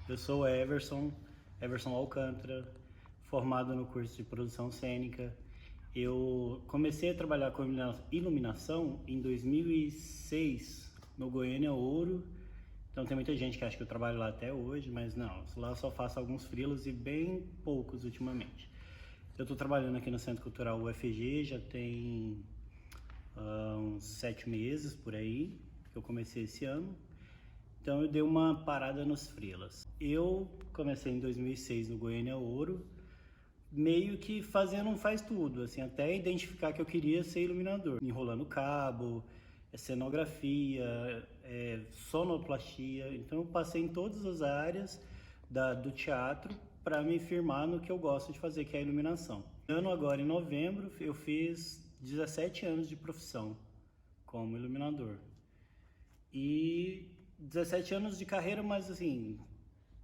Eu sou o Everson Alcântara, formado no curso de produção cênica. Eu comecei a trabalhar com iluminação em 2006 no Goiânia Ouro. Então tem muita gente que acha que eu trabalho lá até hoje, mas não, lá eu só faço alguns freelas e bem poucos ultimamente. Eu estou trabalhando aqui no Centro Cultural UFG já tem uns 7 meses por aí, que eu comecei esse ano. Então eu dei uma parada nos freelas. Eu comecei em 2006 no Goiânia Ouro, meio que fazendo um faz tudo, assim, até identificar que eu queria ser iluminador, enrolando cabo, cenografia, sonoplastia. Então eu passei em todas as áreas do teatro para me firmar no que eu gosto de fazer, que é a iluminação. Agora em novembro eu fiz 17 anos de profissão como iluminador. E 17 anos de carreira, mas assim,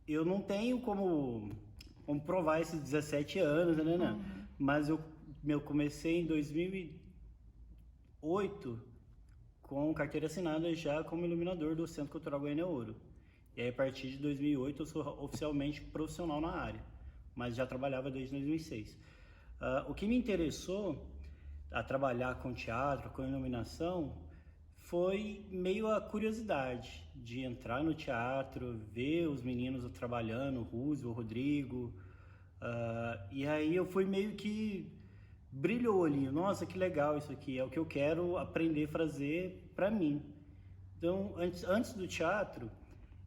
eu não tenho como provar esses 17 anos, né? Mas eu comecei em 2008 com carteira assinada já como iluminador do Centro Cultural Goiânia Ouro. E aí, a partir de 2008 eu sou oficialmente profissional na área, mas já trabalhava desde 2006. O que me interessou a trabalhar com teatro, com iluminação, foi meio a curiosidade de entrar no teatro, ver os meninos trabalhando, o Rússio, o Rodrigo, e aí eu fui meio que brilhou o olhinho, nossa, que legal isso aqui, é o que eu quero aprender a fazer para mim. Então, antes do teatro,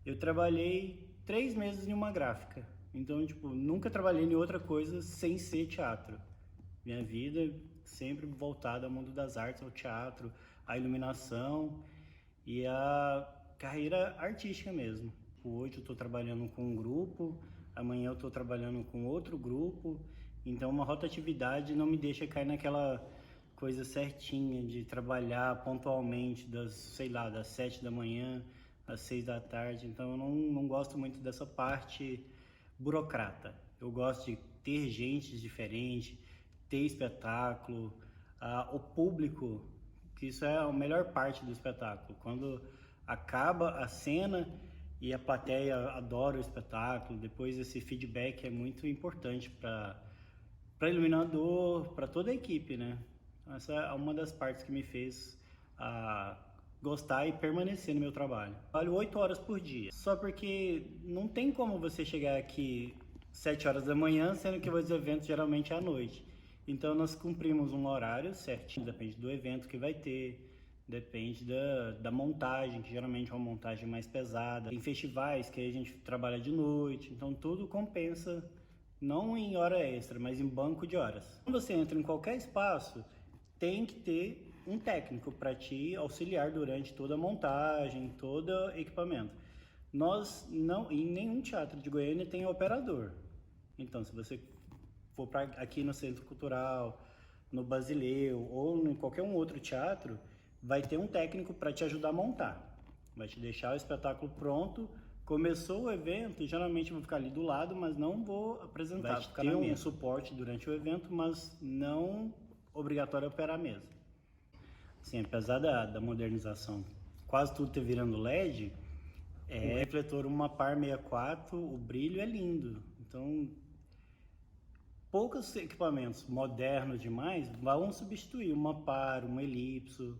eu trabalhei 3 meses em uma gráfica, então, tipo, nunca trabalhei em outra coisa sem ser teatro. Minha vida sempre voltada ao mundo das artes, ao teatro, à iluminação e à carreira artística mesmo. Hoje eu estou trabalhando com um grupo, amanhã eu estou trabalhando com outro grupo, então uma rotatividade não me deixa cair naquela coisa certinha de trabalhar pontualmente das 7 da manhã às 6 da tarde, então eu não gosto muito dessa parte burocrata. Eu gosto de ter gente diferente, ter espetáculo, o público, que isso é a melhor parte do espetáculo. Quando acaba a cena e a plateia adora o espetáculo, depois esse feedback é muito importante para iluminador, para toda a equipe, né? Essa é uma das partes que me fez gostar e permanecer no meu trabalho. Trabalho 8 horas por dia, só porque não tem como você chegar aqui 7 horas da manhã, sendo que os eventos geralmente é à noite. Então nós cumprimos um horário certinho, depende do evento que vai ter, depende da montagem, que geralmente é uma montagem mais pesada. Tem festivais que a gente trabalha de noite, então tudo compensa, não em hora extra, mas em banco de horas. Quando você entra em qualquer espaço, tem que ter um técnico para te auxiliar durante toda a montagem, todo o equipamento. Nós não, em nenhum teatro de Goiânia tem operador. Então, se você for aqui no Centro Cultural, no Basileu ou em qualquer um outro teatro, vai ter um técnico para te ajudar a montar. Vai te deixar o espetáculo pronto. Começou o evento, geralmente eu vou ficar ali do lado, mas não vou apresentar. Vai ter um suporte durante o evento, mas não obrigatório operar a mesa. Assim, apesar da modernização, quase tudo ter virando LED, o refletor uma par 64, o brilho é lindo. Então, poucos equipamentos modernos demais vão substituir uma par, uma elipso.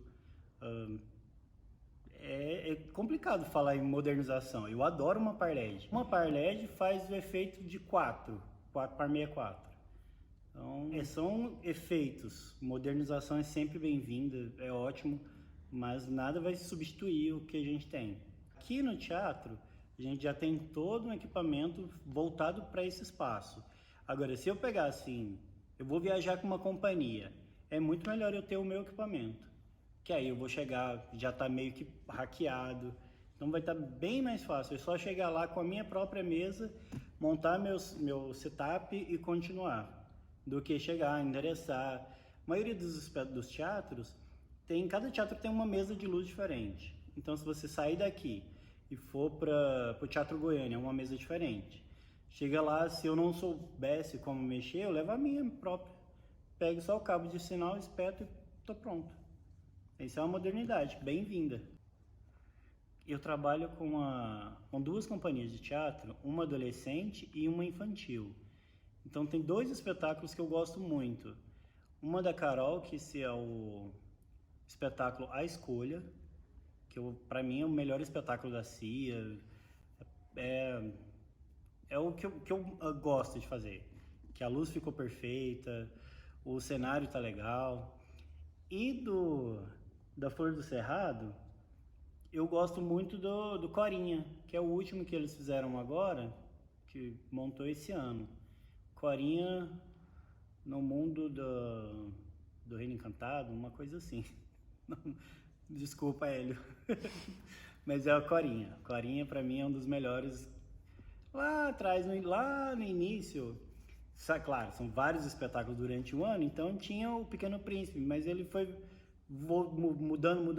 É complicado falar em modernização. Eu adoro uma par LED. Uma par LED faz o efeito de 4 par 64. Então, são efeitos. Modernização é sempre bem-vinda, é ótimo, mas nada vai substituir o que a gente tem. Aqui no teatro, a gente já tem todo um equipamento voltado para esse espaço. Agora, se eu pegar assim, eu vou viajar com uma companhia, é muito melhor eu ter o meu equipamento, que aí eu vou chegar, já está meio que hackeado, então vai estar bem mais fácil. É só chegar lá com a minha própria mesa, montar meu setup e continuar, do que chegar, endereçar. A maioria dos teatros, cada teatro tem uma mesa de luz diferente. Então, se você sair daqui e for para o Teatro Goiânia, é uma mesa diferente. Chega lá, se eu não soubesse como mexer, eu levo a minha própria. Pego só o cabo de sinal, espeto e tô pronto. Isso é uma modernidade, bem-vinda. Eu trabalho com duas companhias de teatro, uma adolescente e uma infantil. Então tem dois espetáculos que eu gosto muito. Uma da Carol, que esse é o espetáculo A Escolha, que para mim é o melhor espetáculo da CIA. É, é o que eu gosto de fazer. Que a luz ficou perfeita, o cenário tá legal. E da Flor do Cerrado, eu gosto muito do Corinha, que é o último que eles fizeram agora, que montou esse ano. Corinha no mundo do Reino Encantado, uma coisa assim. Desculpa, Hélio. Mas é o Corinha. Corinha pra mim é um dos melhores. Lá atrás, lá no início, claro, são vários espetáculos durante o ano, então tinha o Pequeno Príncipe, mas ele foi mudando,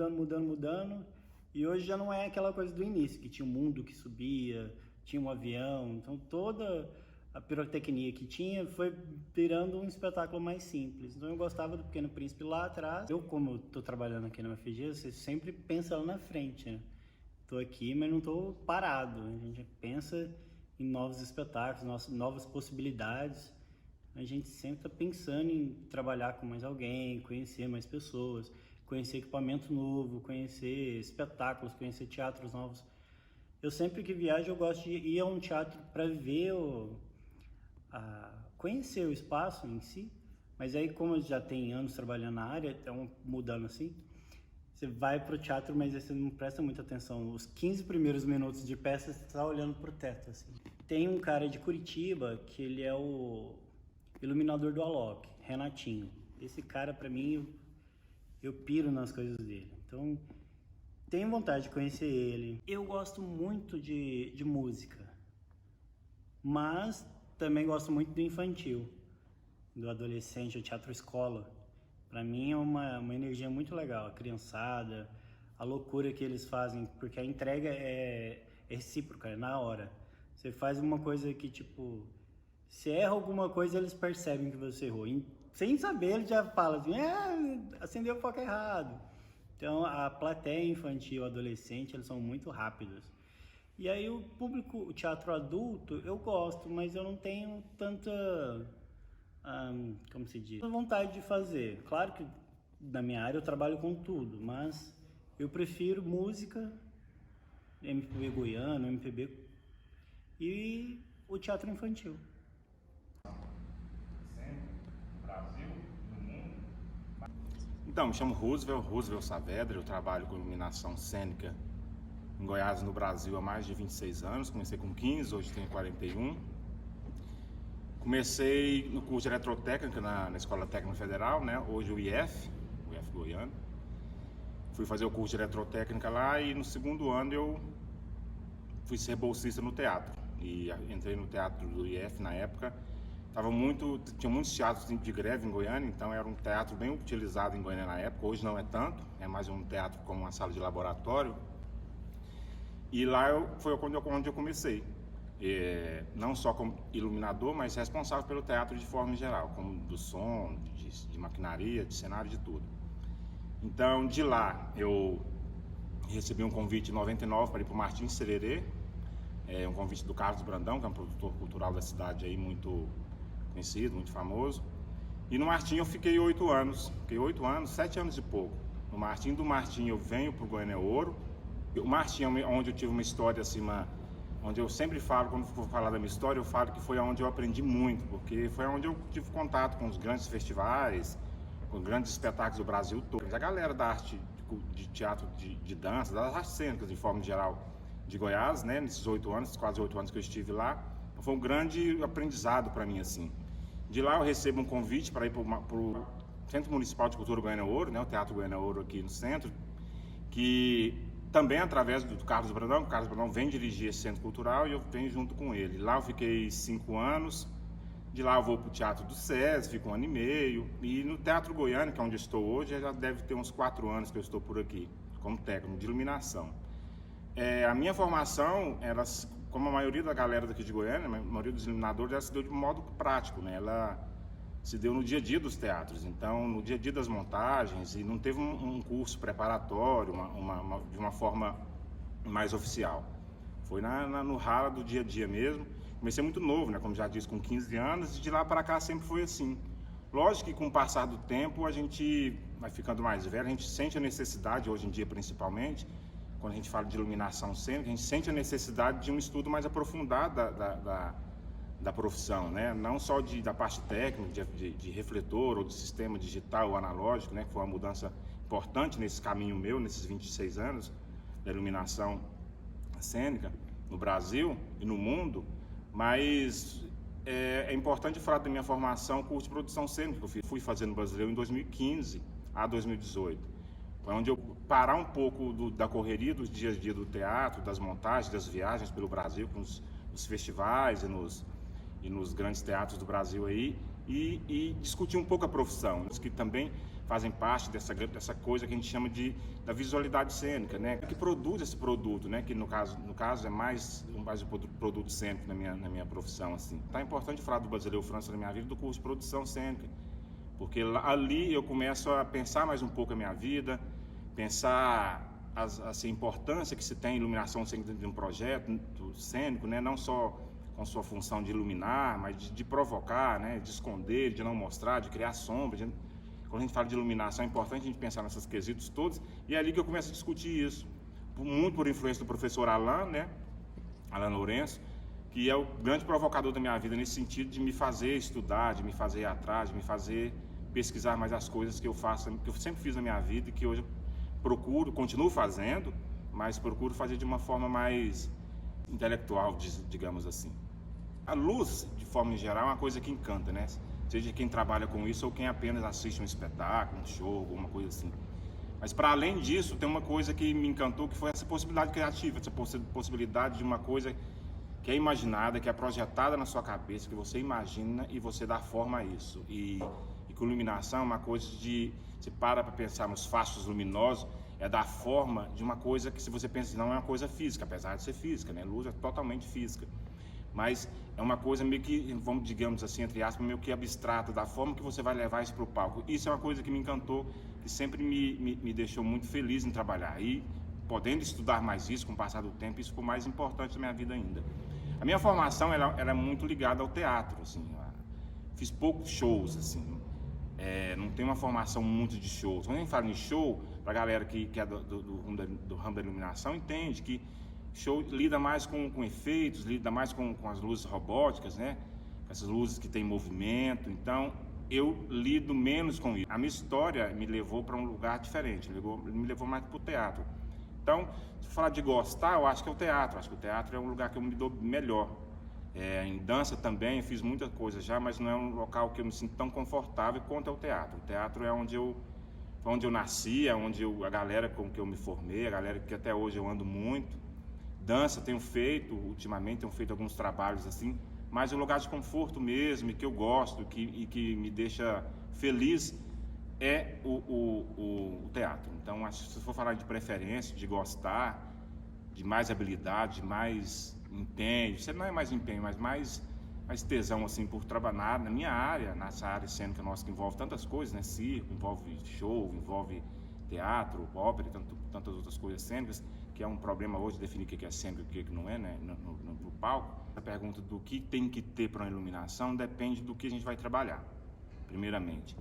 e hoje já não é aquela coisa do início, que tinha um mundo que subia, tinha um avião, então toda a pirotecnia que tinha foi virando um espetáculo mais simples. Então eu gostava do Pequeno Príncipe lá atrás. Eu, como estou trabalhando aqui na UFG, você sempre pensa lá na frente, né? Estou aqui, mas não estou parado. A gente pensa em novos espetáculos, novas possibilidades. A gente sempre está pensando em trabalhar com mais alguém, conhecer mais pessoas, conhecer equipamento novo, conhecer espetáculos, conhecer teatros novos. Eu sempre que viajo eu gosto de ir a um teatro para ver, conhecer o espaço em si, mas aí como eu já tenho anos trabalhando na área, então mudando assim, você vai pro teatro, mas aí você não presta muita atenção. Os 15 primeiros minutos de peça, você tá olhando pro teto, assim. Tem um cara de Curitiba, que ele é o iluminador do Alok, Renatinho. Esse cara, pra mim, eu piro nas coisas dele. Então, tenho vontade de conhecer ele. Eu gosto muito de música, mas também gosto muito do infantil, do adolescente, do teatro escola. Para mim é uma energia muito legal, a criançada, a loucura que eles fazem, porque a entrega é recíproca, é na hora. Você faz uma coisa que, tipo, se erra alguma coisa, eles percebem que você errou. Sem saber, eles já falam assim, acendeu o foco errado. Então, a plateia infantil, adolescente, eles são muito rápidos. E aí o público, o teatro adulto, eu gosto, mas eu não tenho tanta, como se diz, vontade de fazer. Claro que na minha área eu trabalho com tudo, mas eu prefiro música, MPB goiano, MPB e o teatro infantil. Então, me chamo Roosevelt Saavedra, eu trabalho com iluminação cênica em Goiás, no Brasil, há mais de 26 anos. Comecei com 15, hoje tenho 41. Comecei no curso de eletrotécnica na Escola Técnica Federal, né? Hoje o IF Goiano. Fui fazer o curso de eletrotécnica lá e no segundo ano eu fui ser bolsista no teatro. E entrei no teatro do IF na época. Tinha muitos teatros de greve em Goiânia, então era um teatro bem utilizado em Goiânia na época. Hoje não é tanto, é mais um teatro como uma sala de laboratório. E lá foi onde eu comecei, não só como iluminador, mas responsável pelo teatro de forma geral, como do som, de maquinaria, de cenário, de tudo. Então, de lá, eu recebi um convite em 99 para ir para o Martins Sererê, um convite do Carlos Brandão, que é um produtor cultural da cidade aí, muito conhecido, muito famoso. E no Martim eu fiquei 8 anos, 7 anos e pouco. Do Martim eu venho para o Goiânia Ouro. O Martim é onde eu tive uma história assim, onde eu sempre falo, quando for falar da minha história, eu falo que foi onde eu aprendi muito, porque foi onde eu tive contato com os grandes festivais, com grandes espetáculos do Brasil todo. A galera da arte de teatro, de dança, das artes cênicas de forma geral de Goiás, né, nesses 8 anos, quase 8 anos que eu estive lá, foi um grande aprendizado para mim, assim. De lá eu recebo um convite para ir para o Centro Municipal de Cultura Goiânia Ouro, né, o Teatro Goiânia Ouro aqui no centro, que também através do Carlos Brandão. O Carlos Brandão vem dirigir esse centro cultural e eu venho junto com ele. Lá eu fiquei 5 anos, de lá eu vou para o Teatro do SESI, fico 1 ano e meio, e no Teatro Goiânia, que é onde eu estou hoje, já deve ter uns 4 anos que eu estou por aqui, como técnico de iluminação. A minha formação, como a maioria da galera daqui de Goiânia, a maioria dos iluminadores, ela se deu de modo prático, né? Ela se deu no dia a dia dos teatros, então no dia a dia das montagens, e não teve um curso preparatório, de uma forma mais oficial. Foi no rala do dia a dia mesmo. Comecei muito novo, né? Como já disse, com 15 anos, e de lá para cá sempre foi assim. Lógico que com o passar do tempo a gente vai ficando mais velho, a gente sente a necessidade, hoje em dia principalmente, quando a gente fala de iluminação cênica, a gente sente a necessidade de um estudo mais aprofundado da profissão, né? Não só da parte técnica, de refletor ou de sistema digital ou analógico, né? Que foi uma mudança importante nesse caminho meu, nesses 26 anos da iluminação cênica no Brasil e no mundo, mas é importante falar da minha formação, curso de produção cênica, que eu fui fazer no Brasileiro em 2015 a 2018. Foi onde eu parar um pouco da correria dos dias a dia do teatro, das montagens, das viagens pelo Brasil, com os festivais e nos grandes teatros do Brasil aí, e discutir um pouco a profissão, que também fazem parte dessa coisa que a gente chama da visualidade cênica, né? Que produz esse produto, né? Que no caso é mais um produto cênico na minha profissão, assim. Tá importante falar do Brasileiro França na minha vida, do curso de produção cênica, porque ali eu começo a pensar mais um pouco a minha vida, pensar a importância que se tem em iluminação cênica dentro de um projeto cênico, né? Não só com sua função de iluminar, mas de provocar, né? De esconder, de não mostrar, de criar sombra. Quando a gente fala de iluminação, é importante a gente pensar nesses quesitos todos, e é ali que eu começo a discutir isso, muito por influência do professor Alan, né? Alan Lourenço, que é o grande provocador da minha vida nesse sentido de me fazer estudar, de me fazer ir atrás, de me fazer pesquisar mais as coisas que eu faço, que eu sempre fiz na minha vida e que hoje eu continuo fazendo, mas procuro fazer de uma forma mais intelectual, digamos assim. A luz, de forma geral, é uma coisa que encanta, né? Seja quem trabalha com isso ou quem apenas assiste um espetáculo, um show, alguma coisa assim. Mas para além disso, tem uma coisa que me encantou, que foi essa possibilidade criativa, essa possibilidade de uma coisa que é imaginada, que é projetada na sua cabeça, que você imagina e você dá forma a isso. E com iluminação é uma coisa você para pensar nos fachos luminosos, é dar forma de uma coisa que, se você pensa, não é uma coisa física, apesar de ser física, né? Luz é totalmente física. Mas é uma coisa meio que, vamos, digamos assim, entre aspas, meio que abstrata, da forma que você vai levar isso para o palco. Isso é uma coisa que me encantou, que sempre me deixou muito feliz em trabalhar. E podendo estudar mais isso com o passar do tempo, isso ficou mais importante na minha vida ainda. A minha formação ela é muito ligada ao teatro, assim. Fiz poucos shows, assim. Não tenho uma formação muito de shows. Quando a gente fala em show, para a galera que é do ramo da iluminação, entende que show lida mais com efeitos, lida mais com as luzes robóticas, né? Essas luzes que têm movimento. Então, eu lido menos com isso. A minha história me levou para um lugar diferente, me levou mais para o teatro. Então, se falar de gostar, eu acho que é o teatro. Acho que o teatro é um lugar que eu me dou melhor. Em dança também, eu fiz muita coisa já, mas não é um local que eu me sinto tão confortável quanto é o teatro. O teatro é onde eu nasci, é onde a galera com que eu me formei, a galera que até hoje eu ando muito. Dança ultimamente tenho feito alguns trabalhos assim, mas o lugar de conforto mesmo, e que eu gosto, e que me deixa feliz, é o teatro. Então, acho que se for falar de preferência, de gostar, de mais habilidade, de mais empenho, você não é mais empenho, mas mais tesão assim por trabalhar na minha área, nessa área cênica nossa que envolve tantas coisas, né? Circo, envolve show, envolve teatro, ópera, tantas outras coisas cênicas, que é um problema hoje definir o que é cênico e o que não é, né? No palco. A pergunta do que tem que ter para uma iluminação depende do que a gente vai trabalhar, primeiramente.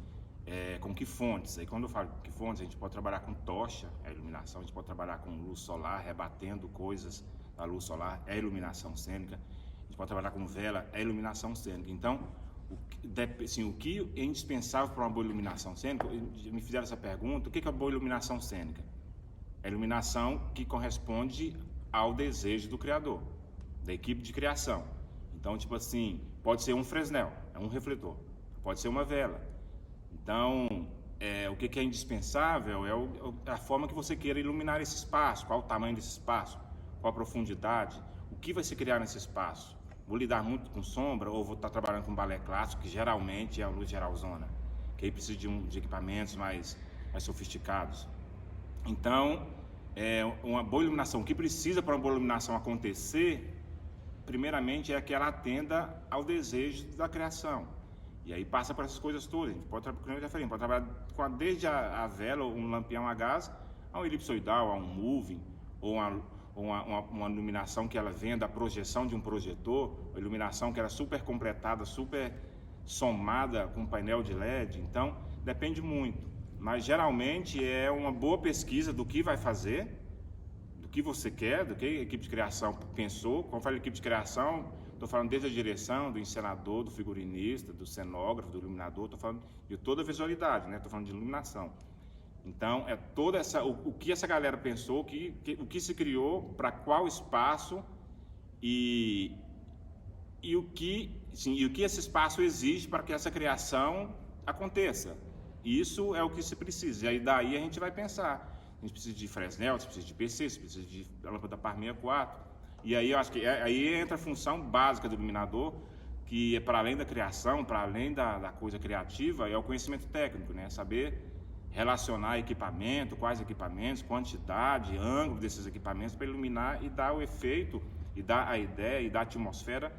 Com que fontes? Aí quando eu falo que fontes, a gente pode trabalhar com tocha, é iluminação, a gente pode trabalhar com luz solar, rebatendo coisas da luz solar, é iluminação cênica, a gente pode trabalhar com vela, é iluminação cênica. Então, o que é indispensável para uma boa iluminação cênica? Me fizeram essa pergunta, o que é boa iluminação cênica? É a iluminação que corresponde ao desejo do criador, da equipe de criação. Então, tipo assim, pode ser um Fresnel, é um refletor, pode ser uma vela. Então, o que é indispensável é a forma que você queira iluminar esse espaço, qual o tamanho desse espaço, qual a profundidade, o que vai se criar nesse espaço. Vou lidar muito com sombra ou vou estar trabalhando com balé clássico, que geralmente é a luz geralzona, que aí precisa de equipamentos mais sofisticados. Então, uma boa iluminação, o que precisa para uma boa iluminação acontecer, primeiramente é que ela atenda ao desejo da criação. E aí passa por essas coisas todas. A gente pode trabalhar desde a vela, ou um lampião a gás, a um elipsoidal, a um moving, ou uma iluminação que ela venha da projeção de um projetor, uma iluminação que era super completada, super somada com painel de LED. Então, depende muito. Mas, geralmente, é uma boa pesquisa do que vai fazer, do que você quer, do que a equipe de criação pensou. Quando eu falo equipe de criação, estou falando desde a direção, do encenador, do figurinista, do cenógrafo, do iluminador, estou falando de toda a visualidade, né? Estou falando de iluminação. Então, é toda o que essa galera pensou, o que se criou, para qual espaço e o que esse espaço exige para que essa criação aconteça. Isso é o que se precisa. E aí daí a gente vai pensar. A gente precisa de Fresnel, você precisa de PC, você precisa de lâmpada par 64. E aí eu acho que aí entra a função básica do iluminador, que é para além da criação, para além da coisa criativa, é o conhecimento técnico, né? Saber relacionar equipamento, quais equipamentos, quantidade, ângulo desses equipamentos para iluminar e dar o efeito, e dar a ideia, e dar a atmosfera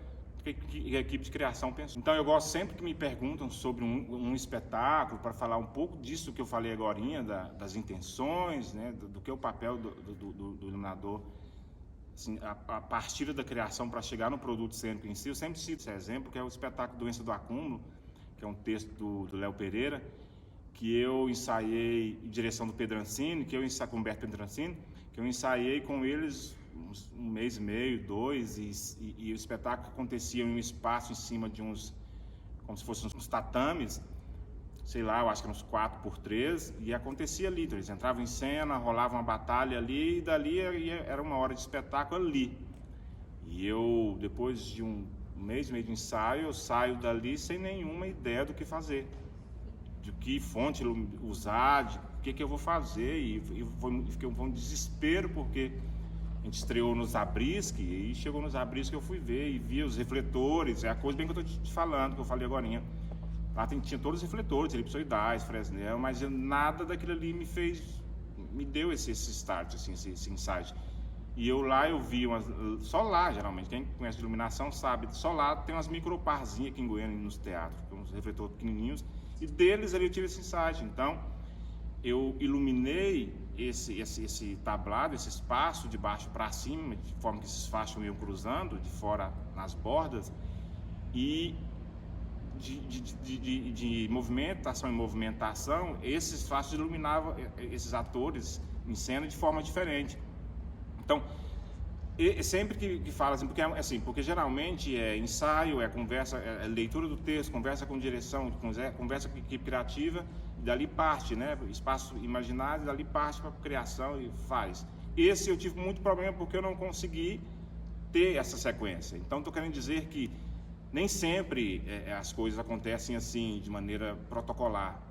que a equipe de criação pensou. Então eu gosto sempre que me perguntam sobre um espetáculo, para falar um pouco disso que eu falei agorinha, das intenções, né, do que é o papel do iluminador, assim, a partir da criação para chegar no produto cênico em si. Eu sempre cito esse exemplo, que é o espetáculo Doença do Acúmulo, que é um texto do Léo Pereira, que eu ensaiei em direção do Pedro Ancini, com o Humberto Pedrancini, que eu ensaiei com eles um mês e meio, 2, e o espetáculo acontecia em um espaço em cima de como se fossem uns tatames, sei lá, eu acho que uns 4x3, e acontecia ali. Então, eles entravam em cena, rolava uma batalha ali, e dali era uma hora de espetáculo ali. E eu, depois de um mês e meio de ensaio, eu saio dali sem nenhuma ideia do que fazer, de que fonte usar, de o que eu vou fazer, e fiquei um desespero, porque a gente estreou no Zabriskie, e chegou no Zabriskie eu fui ver e vi os refletores, é a coisa bem que eu estou te falando, que eu falei agorinha. Lá tinha todos os refletores, elipsoidais, Fresnel, mas nada daquilo ali me deu esse start, assim, esse insight. E eu vi só lá, geralmente, quem conhece de iluminação sabe, só lá tem umas microparzinhas aqui em Goiânia, nos teatros, uns refletores pequenininhos, e deles ali eu tive esse insight. Então, eu iluminei esse tablado, esse espaço de baixo para cima, de forma que esses fachos iam cruzando, de fora nas bordas, e de movimentação em movimentação, esses fachos iluminavam esses atores em cena de forma diferente. Então, sempre que fala assim, porque geralmente é ensaio, é conversa, é leitura do texto, conversa com direção, conversa com equipe criativa, e dali parte, né? Espaço imaginário, dali parte para a criação e faz. Esse eu tive muito problema porque eu não consegui ter essa sequência. Então, estou querendo dizer que nem sempre as coisas acontecem assim, de maneira protocolar.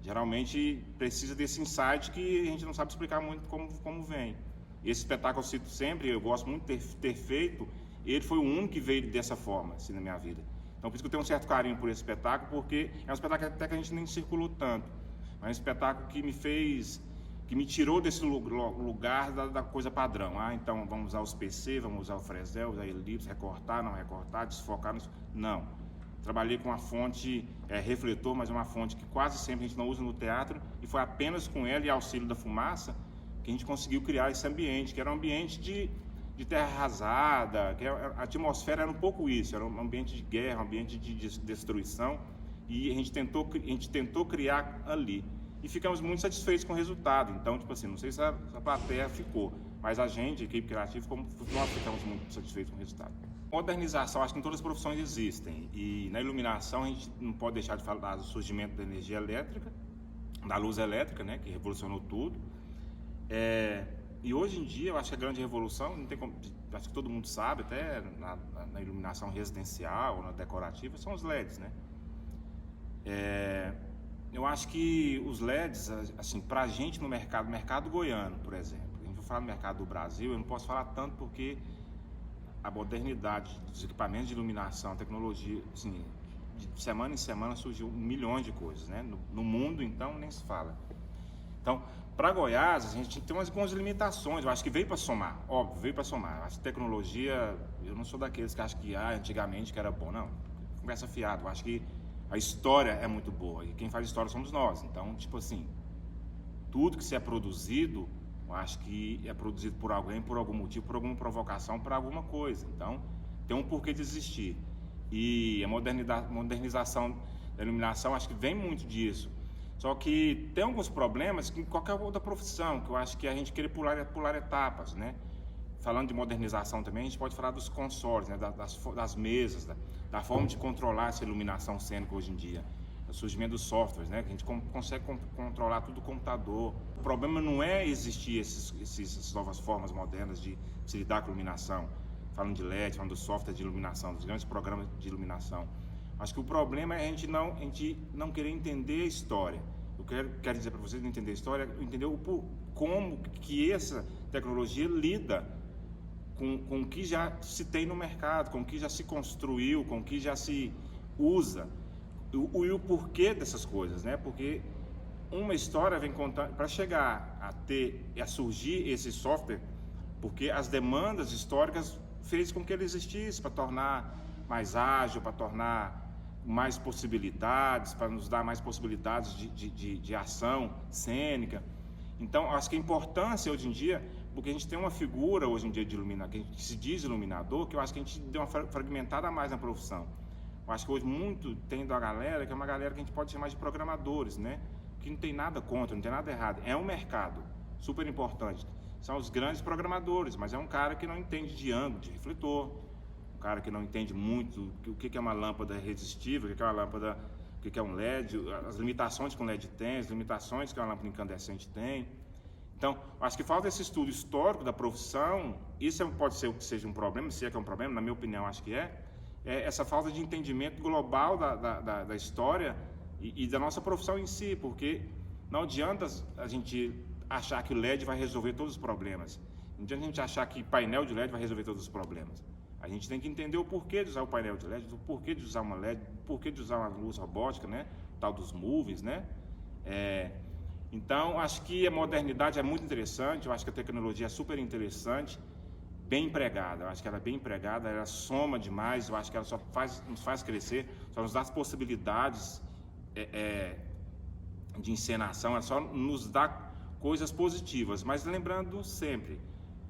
Geralmente precisa desse insight que a gente não sabe explicar muito como vem. Esse espetáculo eu cito sempre, eu gosto muito de ter feito, ele foi o único que veio dessa forma, assim, na minha vida. Então, por isso que eu tenho um certo carinho por esse espetáculo, porque é um espetáculo até que a gente nem circulou tanto, mas é um espetáculo que me tirou desse lugar da coisa padrão. Então vamos usar os PC, vamos usar o Fresnel, usar elipse, recortar, não recortar, desfocar, não. Trabalhei com uma fonte refletor, mas é uma fonte que quase sempre a gente não usa no teatro, e foi apenas com ela e auxílio da fumaça que a gente conseguiu criar esse ambiente, que era um ambiente de terra arrasada, que a atmosfera era um pouco isso, era um ambiente de guerra, um ambiente de destruição, e a gente tentou criar ali. E ficamos muito satisfeitos com o resultado. Então, tipo assim, não sei se a plateia ficou, mas a gente, a equipe criativa, nós ficamos muito satisfeitos com o resultado. Modernização, acho que em todas as profissões existem, e na iluminação a gente não pode deixar de falar do surgimento da energia elétrica, da luz elétrica, né, que revolucionou tudo. E hoje em dia, eu acho que a grande revolução, não tem como, acho que todo mundo sabe, até na iluminação residencial ou na decorativa, são os LEDs, né? Eu acho que os LEDs, assim, pra gente no mercado goiano, por exemplo, a gente vai falar no mercado do Brasil, eu não posso falar tanto porque a modernidade dos equipamentos de iluminação, a tecnologia, assim, de semana em semana surgiu milhões de coisas, né? No mundo, então, nem se fala. Então, para Goiás, a gente tem algumas limitações, eu acho que veio para somar, óbvio, veio para somar. Eu acho que tecnologia, eu não sou daqueles que acham que antigamente que era bom, não, conversa fiada, eu acho que a história é muito boa, e quem faz história somos nós. Então, tipo assim, tudo que se é produzido Eu acho que é produzido por alguém, por algum motivo, por alguma provocação, por alguma coisa. Então, tem um porquê de existir. E a modernização da iluminação, acho que vem muito disso. Só que tem alguns problemas que em qualquer outra profissão, que eu acho que a gente querer pular etapas, né? Falando de modernização também, a gente pode falar dos consoles, né? das mesas, da forma de controlar essa iluminação cênica hoje em dia. O surgimento dos softwares, né? Que a gente consegue controlar tudo do computador. O problema não é existir essas novas formas modernas de se lidar com iluminação. Falando de LED, falando do software de iluminação, dos grandes programas de iluminação. Acho que o problema é a gente não querer entender a história. Eu quero dizer para vocês, não entender a história, entender como que essa tecnologia lida com o que já se tem no mercado, com o que já se construiu, com o que já se usa. E o porquê dessas coisas, né? Porque uma história vem contando para chegar a surgir esse software, porque as demandas históricas fez com que ele existisse para tornar mais ágil, para tornar mais possibilidades, para nos dar mais possibilidades de ação cênica. Então, acho que a importância hoje em dia, porque a gente tem uma figura hoje em dia de iluminador, que se diz iluminador, que eu acho que a gente deu uma fragmentada a mais na profissão. Eu acho que hoje muito tem da galera, que é uma galera que a gente pode chamar de programadores, né? Que não tem nada contra, não tem nada errado. É um mercado super importante. São os grandes programadores, mas é um cara que não entende de ângulo, de refletor, um cara que não entende muito o que é uma lâmpada resistível, o que é uma lâmpada, o que é um LED, as limitações que um LED tem, as limitações que uma lâmpada incandescente tem. Então, acho que falta esse estudo histórico da profissão. Isso pode ser que seja um problema, se é que é um problema, na minha opinião, acho que é essa falta de entendimento global da história e da nossa profissão em si, porque não adianta a gente achar que o LED vai resolver todos os problemas. Não adianta a gente achar que painel de LED vai resolver todos os problemas. A gente tem que entender o porquê de usar o painel de LED, o porquê de usar uma LED, o porquê de usar uma luz robótica, né? O tal dos movies, né? Então, acho que a modernidade é muito interessante, eu acho que a tecnologia é super interessante, bem empregada. Eu acho que ela é bem empregada, ela soma demais, eu acho que ela só nos faz crescer, só nos dá as possibilidades de encenação, ela só nos dá coisas positivas, mas lembrando sempre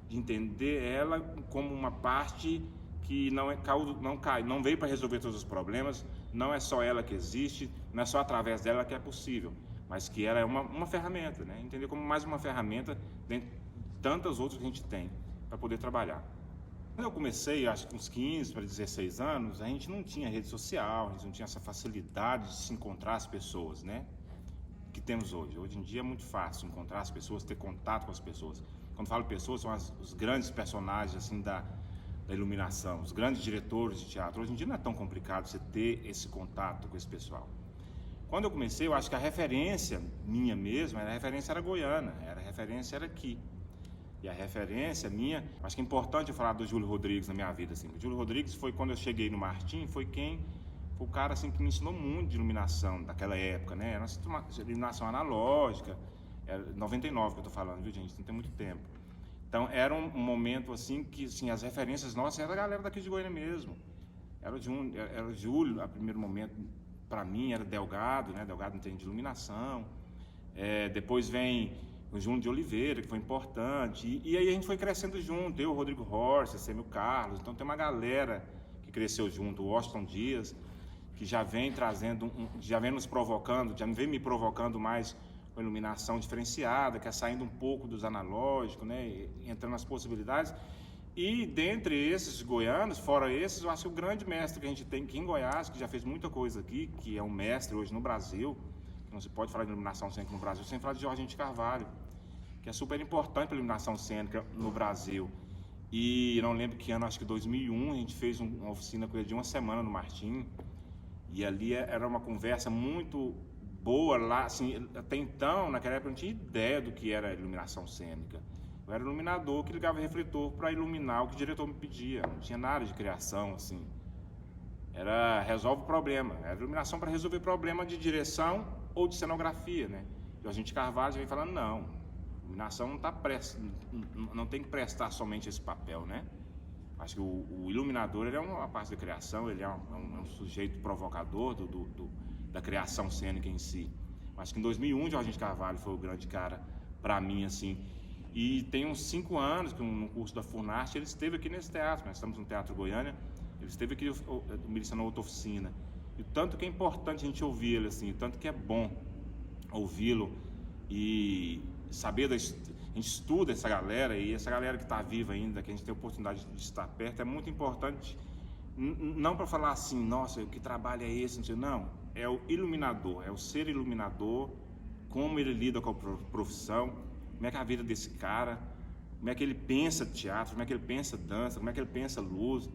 de entender ela como uma parte que não veio para resolver todos os problemas, não é só ela que existe, não é só através dela que é possível, mas que ela é uma ferramenta, né? Entender como mais uma ferramenta dentre tantas outras que a gente tem para poder trabalhar. Quando eu comecei, acho que uns 15 para 16 anos, a gente não tinha rede social, a gente não tinha essa facilidade de se encontrar as pessoas, né? Que temos hoje. Hoje em dia é muito fácil encontrar as pessoas, ter contato com as pessoas. Quando falo pessoas, são os grandes personagens assim da iluminação, os grandes diretores de teatro. Hoje em dia não é tão complicado você ter esse contato com esse pessoal. Quando eu comecei, eu acho que a referência minha mesmo, a referência era goiana, a referência era aqui. E a referência minha, acho que é importante eu falar do Júlio Rodrigues na minha vida. Assim. O Júlio Rodrigues foi, quando eu cheguei no Martim, foi o cara assim, que me ensinou muito de iluminação daquela época, né? Era uma iluminação analógica, era 99 que eu tô falando, viu, gente? Não tem muito tempo. Então, era um momento assim que assim, as referências nossas eram a galera daqui de Goiânia mesmo. Era o Júlio, a primeiro momento, para mim, era Delgado, né? Delgado não tem de iluminação. Depois vem o Júnior de Oliveira, que foi importante. E aí a gente foi crescendo junto, eu, o Rodrigo Horst, Sêmio Carlos. Então, tem uma galera que cresceu junto, o Washington Dias, que já vem trazendo, já vem nos provocando, já vem me provocando mais com iluminação diferenciada, que é saindo um pouco dos analógicos, né, entrando nas possibilidades. E dentre esses goianos, fora esses, eu acho que o grande mestre que a gente tem aqui em Goiás, que já fez muita coisa aqui, que é um mestre hoje no Brasil, que não se pode falar de iluminação cênica no Brasil sem falar de Jorginho de Carvalho, que é super importante para a iluminação cênica no Brasil. E não lembro que ano, acho que 2001, a gente fez uma oficina com ele de uma semana no Martim. E ali era uma conversa muito boa lá, assim, até então, naquela época eu não tinha ideia do que era iluminação cênica. Eu era iluminador que ligava refletor para iluminar o que o diretor me pedia, não tinha nada de criação, assim. Resolve o problema, era iluminação para resolver problema de direção ou de cenografia, né? E a gente Carvalho vem falando, não, iluminação não tem que prestar somente esse papel, né? Acho que o iluminador ele é uma parte da criação, ele é um sujeito provocador da criação cênica em si. Acho que em 2001, Jorginho de Carvalho foi o grande cara para mim, assim, E tem uns 5 anos que no curso da Funarte ele esteve aqui nesse teatro, nós estamos no Teatro Goiânia, ele esteve aqui ministrando outra oficina. E o tanto que é importante a gente ouvir ele, assim, o tanto que é bom ouvi-lo e saber a gente estuda essa galera, e essa galera que está viva ainda, que a gente tem a oportunidade de estar perto, é muito importante, não para falar assim, nossa, que trabalho é esse, não, é o iluminador, é o ser iluminador, como ele lida com a profissão, como é que é a vida desse cara, como é que ele pensa teatro, como é que ele pensa dança, como é que ele pensa luz,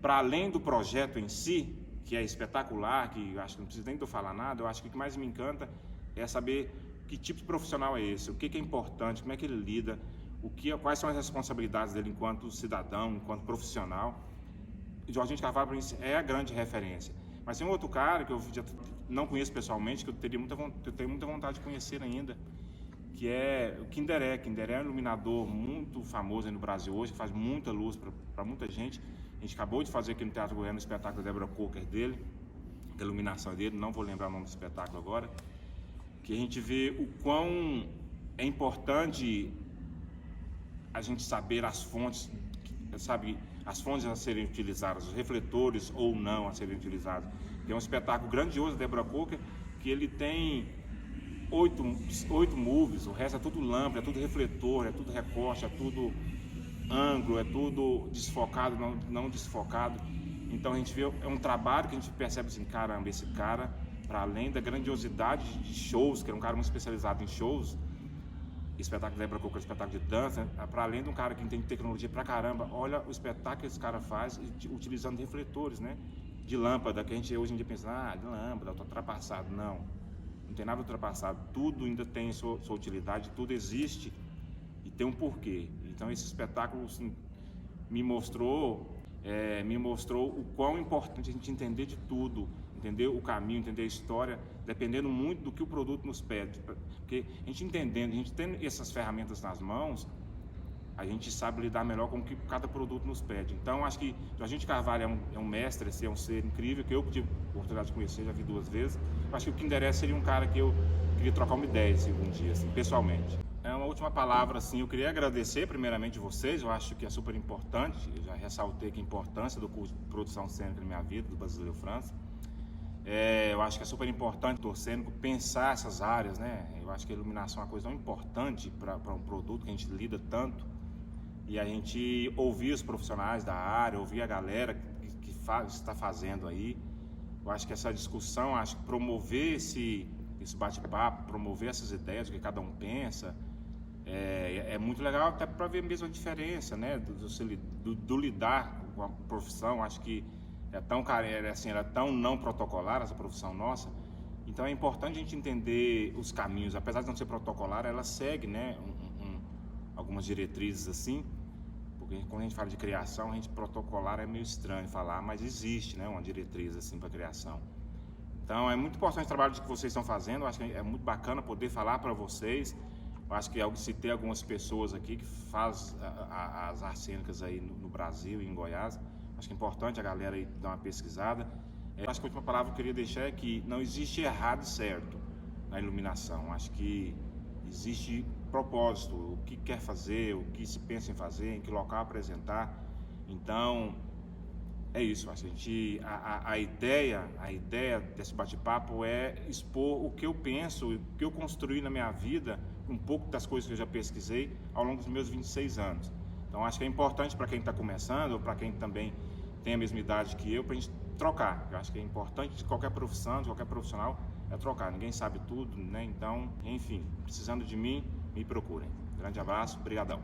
para além do projeto em si, que é espetacular, que eu acho que não precisa nem de eu falar nada, eu acho que o que mais me encanta é saber que tipo de profissional é esse, o que é importante, como é que ele lida, quais são as responsabilidades dele enquanto cidadão, enquanto profissional. Jorginho de Carvalho é a grande referência. Mas tem um outro cara que eu já não conheço pessoalmente, que eu tenho muita vontade de conhecer ainda, que é o Kinderé. Kinderé é um iluminador muito famoso aí no Brasil hoje, que faz muita luz para muita gente. A gente acabou de fazer aqui no Teatro Goiânia o espetáculo da Débora Coker dele, da iluminação dele, não vou lembrar o nome do espetáculo agora, que a gente vê o quão é importante a gente saber as fontes, sabe, as fontes a serem utilizadas, os refletores ou não a serem utilizados. Tem um espetáculo grandioso da Débora Coker, que ele tem 8 movies, o resto é tudo lâmpada, é tudo refletor, é tudo recorte, é tudo ângulo, é tudo desfocado, não desfocado. Então a gente vê, é um trabalho que a gente percebe assim, caramba, esse cara, para além da grandiosidade de shows, que é um cara muito especializado em shows, espetáculo de Débora Coker, espetáculo de dança, para além de um cara que tem tecnologia pra caramba, olha o espetáculo que esse cara faz utilizando refletores, né? De lâmpada, que a gente hoje em dia pensa, de lâmpada, tô ultrapassado. Não tem nada ultrapassado, tudo ainda tem sua utilidade, tudo existe e tem um porquê. Então esse espetáculo assim, me mostrou o quão importante a gente entender de tudo, entender o caminho, entender a história, dependendo muito do que o produto nos pede. Porque a gente entendendo, a gente tendo essas ferramentas nas mãos, a gente sabe lidar melhor com o que cada produto nos pede. Então, acho que Jorginho de Carvalho é um mestre, é um ser incrível, que eu tive a oportunidade de conhecer, já vi 2 vezes. Eu acho que o Kinderé seria um cara que eu queria trocar uma ideia assim, um dia, assim, pessoalmente. Uma última palavra, assim, eu queria agradecer primeiramente vocês, eu acho que é super importante, eu já ressaltei que a importância do curso de produção cênica na minha vida, do Brasileiro França. Eu acho que é super importante o cênico pensar essas áreas, né? Eu acho que a iluminação é uma coisa tão importante para um produto que a gente lida tanto, e a gente ouvir os profissionais da área, ouvir a galera que está fazendo aí. Eu acho que essa discussão, acho que promover esse bate-papo, promover essas ideias, o que cada um pensa, é muito legal, até para ver mesmo a diferença, né, do lidar com a profissão. Acho que ela é tão não protocolar, essa profissão nossa. Então é importante a gente entender os caminhos, apesar de não ser protocolar, ela segue, né, algumas diretrizes assim, porque quando a gente fala de criação, a gente protocolar é meio estranho falar, mas existe, né, uma diretriz assim para criação. Então é muito importante o trabalho que vocês estão fazendo, eu acho que é muito bacana poder falar para vocês. Eu acho que citei algumas pessoas aqui que fazem as artes cênicas aí no Brasil e em Goiás. Acho que é importante a galera aí dar uma pesquisada. Acho que a última palavra que eu queria deixar é que não existe errado e certo na iluminação. Acho que existe propósito, o que quer fazer, o que se pensa em fazer, em que local apresentar. Então, é isso. A ideia desse bate-papo é expor o que eu penso, o que eu construí na minha vida, um pouco das coisas que eu já pesquisei ao longo dos meus 26 anos. Então, acho que é importante para quem está começando, ou para quem também tem a mesma idade que eu, para a gente trocar. Eu acho que é importante de qualquer profissão, de qualquer profissional, é trocar. Ninguém sabe tudo, né? Então, enfim, precisando de mim, me procurem. Grande abraço, brigadão.